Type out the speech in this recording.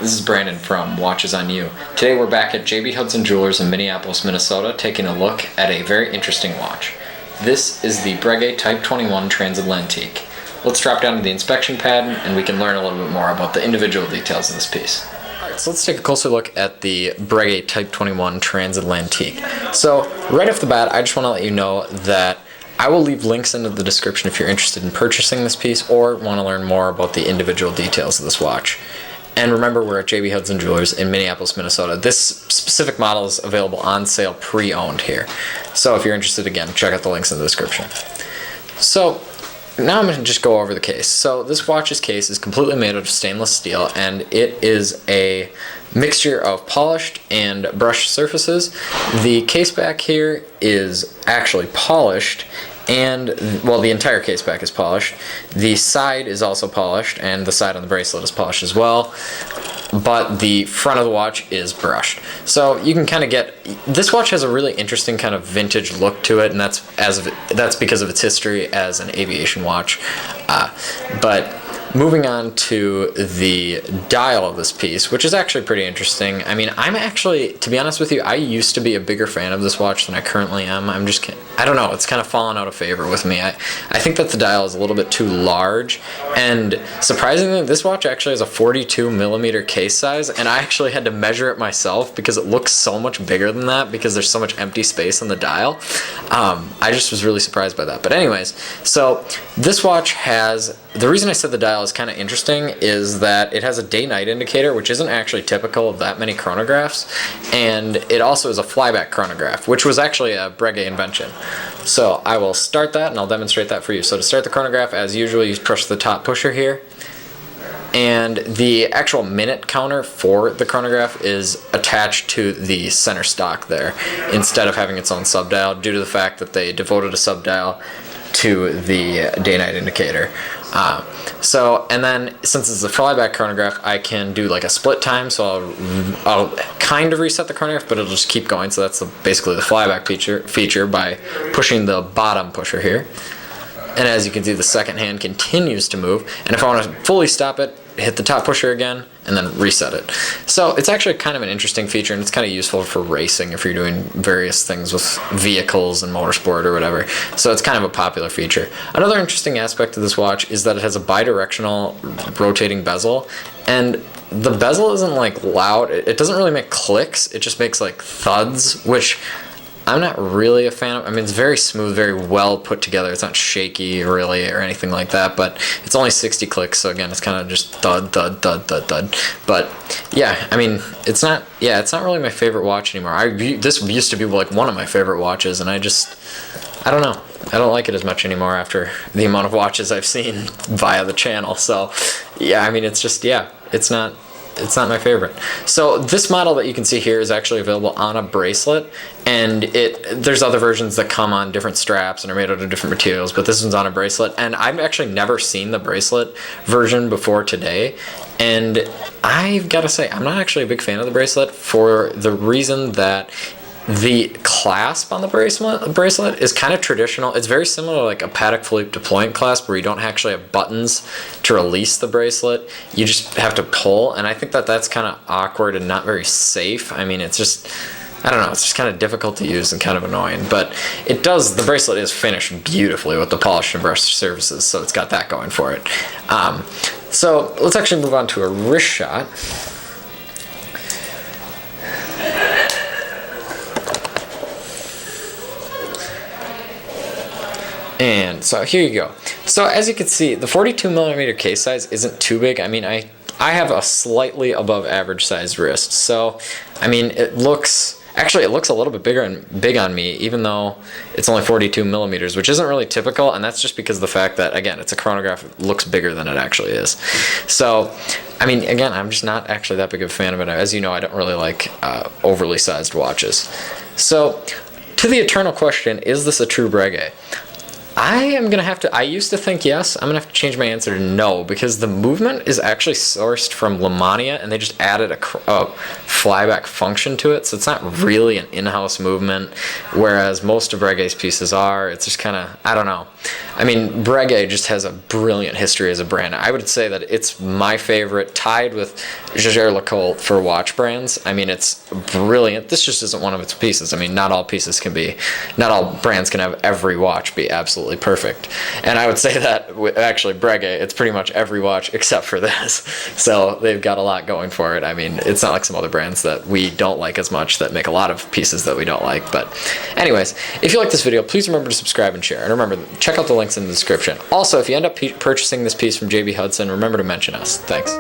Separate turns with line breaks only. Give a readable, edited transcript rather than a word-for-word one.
this is Brandon from Watches on You. Today we're back at JB Hudson Jewelers in Minneapolis, Minnesota, taking a look at a very interesting watch. This is the Breguet Type XXI Transatlantique. Let's drop down to the inspection pad and we can learn a little bit more about the individual details of this piece. Alright, so let's take a closer look at the Breguet Type XXI Transatlantique. So right off the bat, I just want to let you know that I will leave links into the description if you're interested in purchasing this piece or want to learn more about the individual details of this watch. And remember, we're at JB Hudson Jewelers in Minneapolis, Minnesota. This specific model is available on sale pre-owned here. So if you're interested, again, check out the links in the description. So now I'm going to just go over the case. So this watch's case is completely made out of stainless steel, and it is a mixture of polished and brushed surfaces. The case back here is actually polished, and well, the entire case back is polished. The side is also polished, and the side on the bracelet is polished as well, but the front of the watch is brushed. So you can kind of get, this watch has a really interesting kind of vintage look to it, and that's because of its history as an aviation watch. But moving on to the dial of this piece, which is actually pretty interesting. I mean, I'm actually, to be honest with you, I used to be a bigger fan of this watch than I currently am. I don't know, it's kind of fallen out of favor with me. I think that the dial is a little bit too large, and surprisingly, this watch actually has a 42mm case size, and I actually had to measure it myself because it looks so much bigger than that because there's so much empty space on the dial. I just was really surprised by that. But anyways, so this watch has, the reason I said the dial is kind of interesting is that it has a day-night indicator, which isn't actually typical of that many chronographs, and it also is a flyback chronograph, which was actually a Breguet invention. So I will start that and I'll demonstrate that for you. So to start the chronograph, as usual, you push the top pusher here, and the actual minute counter for the chronograph is attached to the center stock there instead of having its own subdial, due to the fact that they devoted a subdial to the day-night indicator. And then since it's a flyback chronograph, I can do like a split time, so I'll kind of reset the chronograph, but it'll just keep going. So that's basically the flyback feature by pushing the bottom pusher here. And as you can see, the second hand continues to move, and if I want to fully stop it, hit the top pusher again and then reset it. So it's actually kind of an interesting feature, and it's kind of useful for racing if you're doing various things with vehicles and motorsport or whatever. So it's kind of a popular feature. Another interesting aspect of this watch is that it has a bidirectional rotating bezel, and the bezel isn't like loud. It doesn't really make clicks, it just makes like thuds, which I'm not really a fan of. I mean, it's very smooth, very well put together. It's not shaky really or anything like that, but it's only 60 clicks, so again, it's kind of just thud, thud, thud, thud, thud. But yeah, I mean, it's not really my favorite watch anymore. This used to be like one of my favorite watches, and I don't know. I don't like it as much anymore after the amount of watches I've seen via the channel. So yeah, I mean, it's just, yeah, it's not my favorite. So this model that you can see here is actually available on a bracelet, and there's other versions that come on different straps and are made out of different materials, but this one's on a bracelet, and I've actually never seen the bracelet version before today, and I've got to say, I'm not actually a big fan of the bracelet for the reason that the clasp on the bracelet is kind of traditional. It's very similar to like a Patek Philippe deployment clasp, where you don't actually have buttons to release the bracelet. You just have to pull, and I think that that's kind of awkward and not very safe. I mean, it's just, I don't know, it's just kind of difficult to use and kind of annoying, but the bracelet is finished beautifully with the polished and brushed surfaces, so it's got that going for it. So let's actually move on to a wrist shot. And so here you go. So as you can see, the 42mm case size isn't too big. I mean, I have a slightly above average sized wrist. So, I mean, it looks a little bit big on me, even though it's only 42mm, which isn't really typical, and that's just because of the fact that, again, it's a chronograph, it looks bigger than it actually is. So, I mean, again, I'm just not actually that big of a fan of it. As you know, I don't really like overly sized watches. So, to the eternal question, is this a true Breguet? I am gonna have to. I used to think yes. I'm gonna have to change my answer to no, because the movement is actually sourced from Lemania, and they just added a flyback function to it, so it's not really an in-house movement. Whereas most of Breguet's pieces are. It's just kind of, I don't know. I mean, Breguet just has a brilliant history as a brand. I would say that it's my favorite, tied with Jaeger-LeCoultre for watch brands. I mean, it's brilliant. This just isn't one of its pieces. I mean, not all brands can have every watch be absolutely perfect. And I would say that with actually Breguet, it's pretty much every watch except for this. So they've got a lot going for it. I mean, it's not like some other brands that we don't like as much that make a lot of pieces that we don't like. But anyways, if you like this video, please remember to subscribe and share. And remember, check out the links in the description. Also, if you end up purchasing this piece from JB Hudson, remember to mention us. Thanks.